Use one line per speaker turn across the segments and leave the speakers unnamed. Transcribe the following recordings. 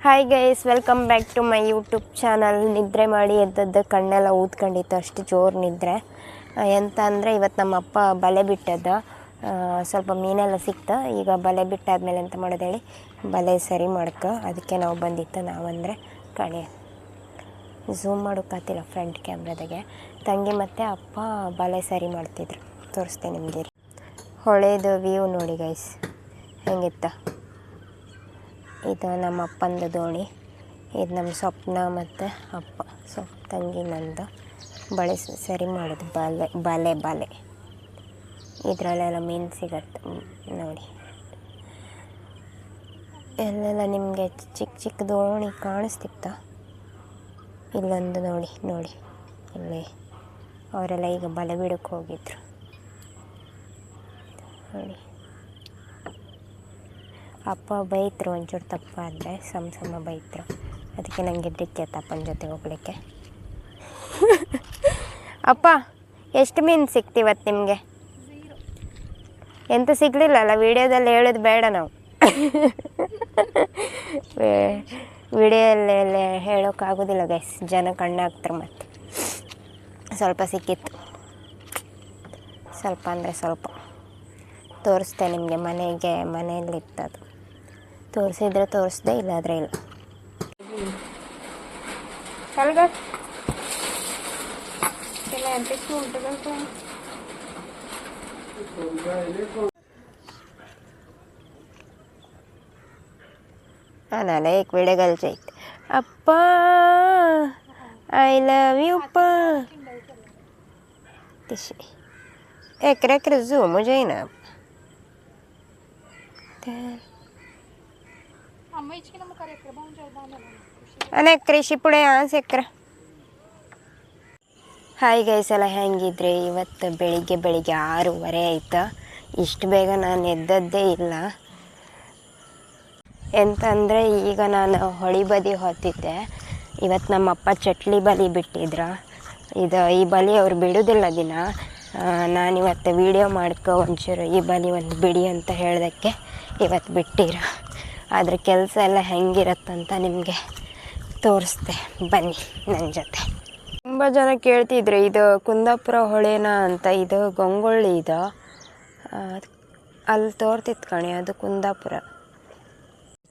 Hi guys, welcome back to my YouTube channel. ನಿದ್ರೆ ಮಾಡಿ ಎದ್ದದ್ದು ಕಣ್ಣೆಲ್ಲ ಊದ್ಕೊಂಡಿತ್ತು, ಅಷ್ಟು ಜೋರು ನಿದ್ರೆ. ಎಂತ ಅಂದರೆ ಇವತ್ತು ನಮ್ಮ ಅಪ್ಪ ಬಲೆ ಬಿಟ್ಟದ್ದ, ಸ್ವಲ್ಪ ಮೀನೆಲ್ಲ ಸಿಕ್ತು. ಈಗ ಬಲೆ ಬಿಟ್ಟಾದ್ಮೇಲೆ ಎಂತ ಮಾಡೋದು ಹೇಳಿ, ಬಲೆ ಸರಿ ಮಾಡ್ಕೊ, ಅದಕ್ಕೆ ನಾವು ಬಂದಿತ್ತು. ನಾವಂದರೆ ಕಣೆ ಝೂಮ್ ಮಾಡೋಕ್ಕಾಗ್ತಿಲ್ಲ ಫ್ರಂಟ್ ಕ್ಯಾಮ್ರಾದಾಗೆ. ತಂಗಿ ಮತ್ತು ಅಪ್ಪ ಬಲೆ ಸರಿ ಮಾಡ್ತಿದ್ರು, ತೋರಿಸ್ತೇನೆ ನಿಮಗೆ. ಹೊಳೆದು ವ್ಯೂ ನೋಡಿ ಗೈಸ್, ಹೆಂಗಿತ್ತ. ಇದು ನಮ್ಮ ಅಪ್ಪಂದು ದೋಣಿ, ಇದು ನಮ್ಮ ಸ್ವಪ್ನ ಮತ್ತು ಅಪ್ಪ, ತಂಗಿ ನಂದು ಬಳೆ ಸರಿ ಮಾಡೋದು. ಬಲೆ ಇದರಲ್ಲೆಲ್ಲ ಮೀನು ಸಿಗತ್ತೆ ನೋಡಿ. ಎಲ್ಲೆಲ್ಲ ನಿಮಗೆ ಚಿಕ್ಕ ಚಿಕ್ಕ ದೋಣಿ ಕಾಣಿಸ್ತಿತ್ತ, ಇಲ್ಲೊಂದು ನೋಡಿ ಇಲ್ಲಿ ಅವರೆಲ್ಲ ಈಗ ಬಲೆ ಬಿಡೋಕ್ಕೆ ಹೋಗಿದ್ರು ನೋಡಿ. ಅಪ್ಪ ಬೈತರು ಒಂಚೂರು ತಪ್ಪಾದರೆ, ಸಮ ಬೈತರು. ಅದಕ್ಕೆ ನನಗೆ ಹೆದರಿಕೆ ಆಯ್ತು ಅಪ್ಪನ ಜೊತೆ ಹೋಗ್ಲಿಕ್ಕೆ. ಅಪ್ಪ ಎಷ್ಟು ಮೀನು ಸಿಕ್ತಿವತ್ತು ನಿಮಗೆ? ಎಂತ ಸಿಗಲಿಲ್ಲಲ್ಲ, ವಿಡಿಯೋದಲ್ಲಿ ಹೇಳೋದು ಬೇಡ ನಾವು. ವಿಡಿಯೋಲ್ಲೇ ಹೇಳೋಕ್ಕಾಗೋದಿಲ್ಲ ಗೈಸ್, ಜನ ಕಣ್ಣಾಗ್ತಾರೆ. ಮತ್ತು ಸ್ವಲ್ಪ ಸಿಕ್ಕಿತ್ತು, ಸ್ವಲ್ಪ ಅಂದರೆ ಸ್ವಲ್ಪ. ತೋರಿಸ್ದೆ ನಿಮಗೆ, ಮನೆಯಲ್ಲಿತ್ತದು. ತೋರಿಸಿದ್ರೆ ತೋರಿಸ್ದೆ, ಇಲ್ಲಾದರೆ ಇಲ್ಲ. ನಾಳೆ एक वीडियो कॉल चाहिए. अप्पा आई लव यू अप्पा. एक जूम मुझे ना अने कृषि पुड़े यहाँ से ಹಾಯ್ ಗೈಸ್, ಎಲ್ಲ ಹೆಂಗಿದ್ರಿ? ಇವತ್ತು ಬೆಳಿಗ್ಗೆ 6:30 ಆಯಿತು. ಇಷ್ಟು ಬೇಗ ನಾನು ಎದ್ದದ್ದೇ ಇಲ್ಲ. ಎಂತಂದರೆ ಈಗ ನಾನು ಹೊಳಿ ಬದಿ ಹೋಗ್ತಿದ್ದೆ. ಇವತ್ತು ನಮ್ಮಪ್ಪ ಚಟ್ಲಿ ಬಲಿ ಬಿಟ್ಟಿದ್ರು. ಈ ಬಲಿ ಅವ್ರು ಬಿಡೋದಿಲ್ಲ ದಿನ. ನಾನಿವತ್ತು ವೀಡಿಯೋ ಮಾಡ್ಕೊ ಒಂಚೂರು ಈ ಬಲಿ ಒಂದು ಬಿಡಿ ಅಂತ ಹೇಳ್ದಕ್ಕೆ ಇವತ್ತು ಬಿಟ್ಟಿರ. ಅದ್ರ ಕೆಲಸ ಎಲ್ಲ ಹೆಂಗಿರತ್ತಂತ ನಿಮಗೆ ತೋರಿಸ್ದೆ, ಬನ್ನಿ ನನ್ನ ಜೊತೆ. ತುಂಬ ಜನ ಕೇಳ್ತಿದ್ರು, ಇದು ಕುಂದಾಪುರ ಹೊಳೆನಾ ಅಂತ. ಇದು ಗಂಗೊಳ್ಳಿ, ಇದು ಅಲ್ಲಿ ತೋರ್ತಿತ್ತು ಕಣೆ, ಅದು ಕುಂದಾಪುರ.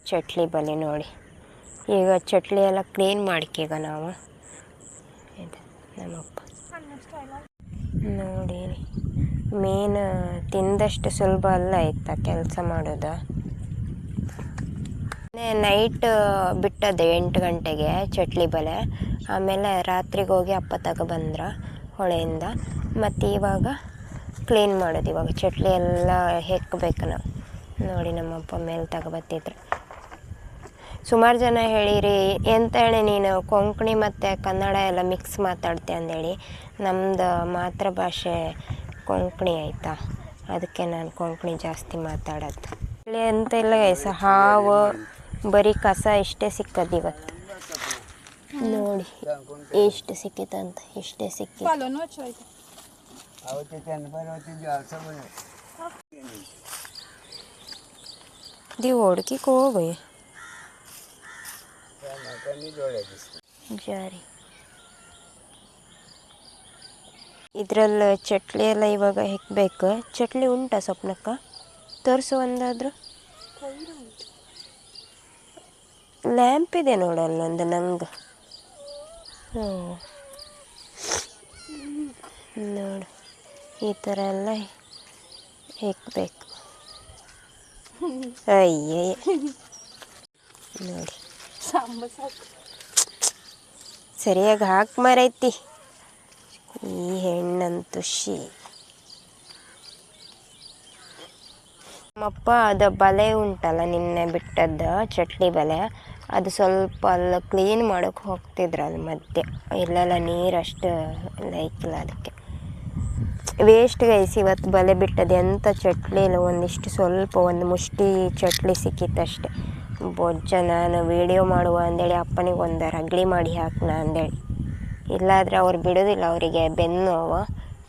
ಚಟ್ಲಿ ಬಲಿ ನೋಡಿ. ಈಗ ಚಟ್ಲಿ ಎಲ್ಲ ಕ್ಲೀನ್ ಮಾಡ್ಕೀಗ ನಾವು. ಇದು ನಮ್ಮಪ್ಪ ನೋಡಿ, ಮೀನು ತಿಂದಷ್ಟು ಸುಲಭ ಅಲ್ಲ ಆಯ್ತಾ ಕೆಲಸ ಮಾಡೋದು. ನೈಟ್ ಬಿಟ್ಟದೆ 8 ಗಂಟೆಗೆ ಚಟ್ಲಿ ಬಲೆ. ಆಮೇಲೆ ರಾತ್ರಿಗೆ ಹೋಗಿ ಅಪ್ಪ ತಗೊಬಂದ್ರ ಹೊಳೆಯಿಂದ. ಮತ್ತು ಇವಾಗ ಕ್ಲೀನ್ ಮಾಡೋದು. ಇವಾಗ ಚಟ್ಲಿ ಎಲ್ಲ ಹೆಕ್ಕಬೇಕು ನಾವು ನೋಡಿ. ನಮ್ಮಪ್ಪ ಮೇಲೆ ತಗೊಬತ್ತಿದ್ರು. ಸುಮಾರು ಜನ ಹೇಳಿರಿ, ಎಂತ ಹೇಳಿ ನೀನು ಕೊಂಕಣಿ ಮತ್ತು ಕನ್ನಡ ಎಲ್ಲ ಮಿಕ್ಸ್ ಮಾತಾಡ್ತೆ ಅಂದೇಳಿ. ನಮ್ಮದು ಮಾತೃಭಾಷೆ ಕೊಂಕಣಿ ಆಯಿತಾ, ಅದಕ್ಕೆ ನಾನು ಕೊಂಕಣಿ ಜಾಸ್ತಿ ಮಾತಾಡೋದು. ಇಲ್ಲಿ ಎಂತ ಇಲ್ಲ ಗೈಸ್, ಹಾವು ಬರೀ ಕಸ ಇಷ್ಟೇ ಸಿಕ್ಕದು ಇವತ್ತು ನೋಡಿ. ಎಷ್ಟು ಸಿಕ್ಕಿತಂತ, ಇಷ್ಟೇ ಸಿಕ್ಕಿ. दी ओढकी को गई ಜಾರಿ. ಇದರಲ್ಲಿ ಚಟ್ಲಿ ಎಲ್ಲ ಇವಾಗ ಹೆಕ್ಬೇಕು. ಚಟ್ಲಿ ಉಂಟಾ ಸ್ವಪ್ನಕ್ಕ? ತೋರಿಸು ಒಂದಾದರೂ. ಲ್ಯಾಂಪ್ ಇದೆ ನೋಡಲ್ಲೊಂದು ನಂಗೆ. ನೋಡು, ಈ ಥರ ಎಲ್ಲ ಹೆಕ್ಬೇಕು. ಅಯ್ಯೇ ನೋಡಿ, ಸರಿಯಾಗಿ ಹಾಕಿ ಮರೈತಿ ಈ ಹೆಣ್ಣಂತೂ. ನಮ್ಮಪ್ಪ ಅದು ಬಲೆ ಉಂಟಲ್ಲ, ನಿನ್ನೆ ಬಿಟ್ಟದ್ದು ಚಟ್ಲಿ ಬಲೆ, ಅದು ಸ್ವಲ್ಪ ಅಲ್ಲಿ ಕ್ಲೀನ್ ಮಾಡೋಕ್ಕೆ ಹೋಗ್ತಿದ್ರು. ಅಲ್ಲಿ ಮಧ್ಯೆ ಇಲ್ಲೆಲ್ಲ ನೀರಷ್ಟು ಲೈಕಿಲ್ಲ, ಅದಕ್ಕೆ ವೇಸ್ಟ್ ಗೈಸ್. ಇವತ್ತು ಬಲೆ ಬಿಟ್ಟದ್ದು ಎಂಥ ಚಟ್ಲಿ ಇಲ್ಲ, ಒಂದಿಷ್ಟು ಸ್ವಲ್ಪ ಒಂದು ಮುಷ್ಟಿ ಚಟ್ಲಿ ಸಿಕ್ಕಿತ್ತಷ್ಟೆ. ಬೊಜ್ಜ ನಾನು ವೀಡಿಯೋ ಮಾಡುವ ಅಂದೇಳಿ ಅಪ್ಪನಿಗೆ ಒಂದು ರಗಳಿ ಮಾಡಿ ಹಾಕೋಣ ಅಂದೇಳಿ. ಇಲ್ಲಾದರೆ ಅವ್ರು ಬಿಡೋದಿಲ್ಲ, ಅವರಿಗೆ ಬೆನ್ನು ನೋವು.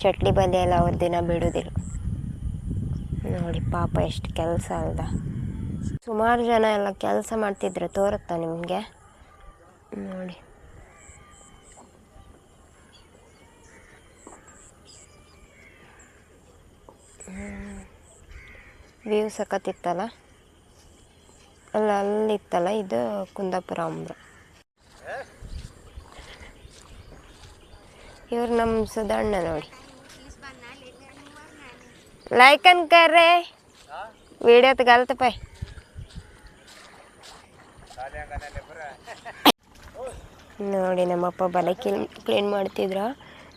ಚಟ್ಲಿ ಬಲೆ ಎಲ್ಲ ಅವ್ರ ದಿನ ಬಿಡೋದಿಲ್ಲ ನೋಡಿ. ಪಾಪ ಎಷ್ಟು ಕೆಲಸ ಅಲ್ದ. ಸುಮಾರು ಜನ ಎಲ್ಲ ಕೆಲಸ ಮಾಡ್ತಿದ್ರು, ತೋರುತ್ತಾ ನಿಮಗೆ ನೋಡಿ. ವ್ಯೂ ಸಖತ್ತಿತ್ತಲ್ಲ. ಅಲ್ಲಿತ್ತಲ್ಲ, ಇದು ಕುಂದಾಪುರ ಅಂಬ್ರ. ಇವ್ರು ನಮ್ಮ ಸುಧಣ್ಣ ನೋಡಿ. ಲೈಕನ್ ಕರ್ರೆ ವಿಡಿಯೋತ್ ಗಲ್ತಪ್ಪ. ನೋಡಿ ನಮ್ಮಪ್ಪ ಬಲೆ ಕ್ಲೀನ್ ಮಾಡ್ತಿದ್ರು.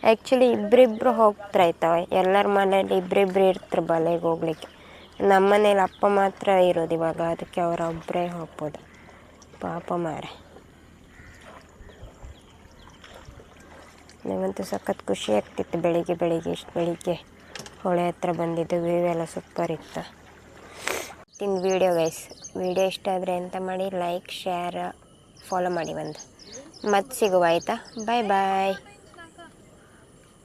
ಆ್ಯಕ್ಚುಲಿ ಇಬ್ಬರಿಬ್ರು ಹೋಗ್ತಾಯಿತ್ತವೆ, ಎಲ್ಲರ ಮನೇಲಿ ಇಬ್ಬರಿಬ್ರು ಇರ್ತಾರೆ ಬಲೆಗೆ ಹೋಗ್ಲಿಕ್ಕೆ. ನಮ್ಮ ಮನೇಲಿ ಅಪ್ಪ ಮಾತ್ರ ಇರೋದು ಇವಾಗ, ಅದಕ್ಕೆ ಅವರೊಬ್ಬರೇ ಹೋಗ್ಬೋದು. ಪಾಪ ಮಾರೆ, ನನಗಂತೂ ಸಖತ್ ಖುಷಿ ಆಗ್ತಿತ್ತು ಇಷ್ಟು ಬೆಳಿಗ್ಗೆ ಹೊಳೆ ಹತ್ರ ಬಂದಿದ್ದು. ವ್ಯೂ ಎಲ್ಲ ಸೂಪರ್ ಇತ್ತು. ಇನ್ನು ವೀಡಿಯೋ ಗೈಸ್, ವೀಡಿಯೋ ಇಷ್ಟ ಆದರೆ ಎಂತ ಮಾಡಿ, ಲೈಕ್ ಶೇರ್ ಫಾಲೋ ಮಾಡಿ. ಮತ್ತೆ ಸಿಗುವ ಆಯಿತಾ. ಬಾಯ್ ಬಾಯ್.